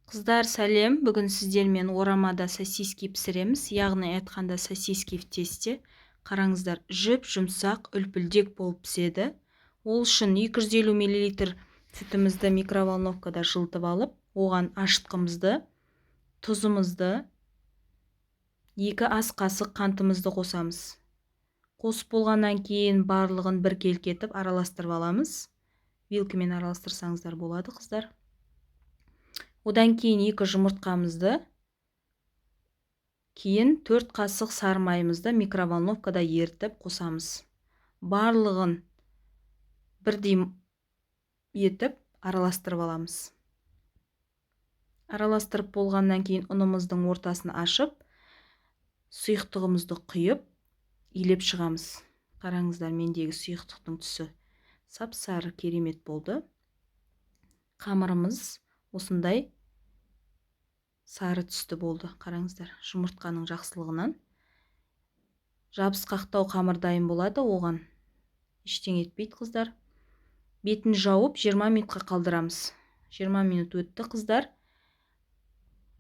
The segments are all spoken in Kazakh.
Қыздар, сәлем. Бүгін сіздермен орамада сосиски пісіреміз. Яғни айтқанда сосиски в тесте. Қараңыздар, жүп-жұмсақ, үлпілдек болып піседі. Ол үшін 250 мл сүтімізді микроволновкада жылытып алып, оған ашытқымызды, тұзымызды, 2 ас қасық қантымызды қосамыз. Қосып болғаннан кейін барлығын бір келкетіп араластырып аламыз. Вилкамен араластырсаңыздар болады, қыздар. Одан кейін 2 жұмыртқамызды, кейін 4 қасық сары майымызды микроволновкада ерітіп қосамыз. Барлығын бірдей етіп араластырып аламыз. Араластырып болғаннан кейін ұнымыздың ортасын ашып, сұйықтығымызды құйып, илеп шығамыз. Қараңыздар, мендегі сұйықтықтың түсі сап-сары керемет болды. Қамырымыз осындай сары түсті болды. Қараңыздар, жұмыртқаның жақсылығынан. Жабысқақтау қамыр дайын болады, оған ештеңе етпейді, қыздар. Бетін жауып 20 минутқа қалдырамыз. 20 минут өтті, қыздар.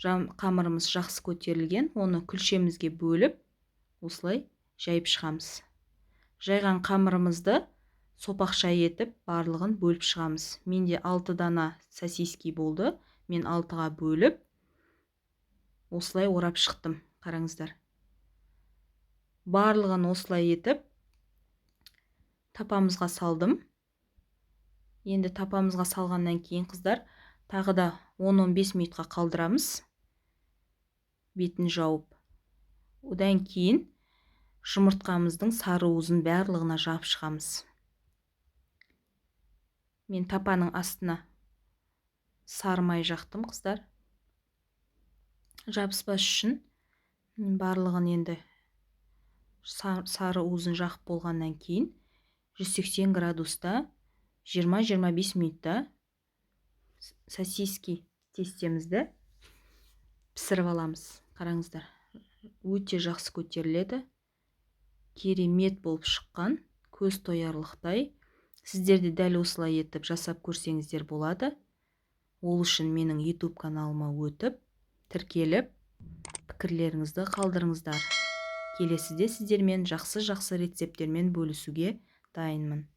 Қамырымыз жақсы көтерілген, оны күлшемізге бөліп, осылай жайып шығамыз. Жайған қамырымызды сопақша етіп, барлығын бөліп шығамыз. Менде 6 дана сосиски болды. Мен 6-ға бөліп, осылай орап шықтым. Қараңыздар. Барлығын осылай етіп, тапамызға салдым. Енді тапамызға салғаннан кейін, қыздар, тағы да 10-15 минутқа қалдырамыз. Бетін жауып. Одан кейін жұмыртқамыздың сары уызын барлығына жап шығамыз. Мен тапаның астына сары май жақтым, қыздар. Жабыспас үшін барлығын енді сары уызын жақып болғаннан кейін 180 градуста 20-25 минутта сосиски тестемізді пісіріп аламыз. Қараңыздар, өте жақсы көтеріледі. Керемет болып шыққан, көз тоярлықтай. Сіздерде дәл осылай етіп жасап көрсеңіздер болады. Ол үшін менің YouTube каналыма өтіп, тіркеліп, пікірлеріңізді қалдырыңыздар. Келесіде сіздермен жақсы рецепттермен бөлісуге дайынмын.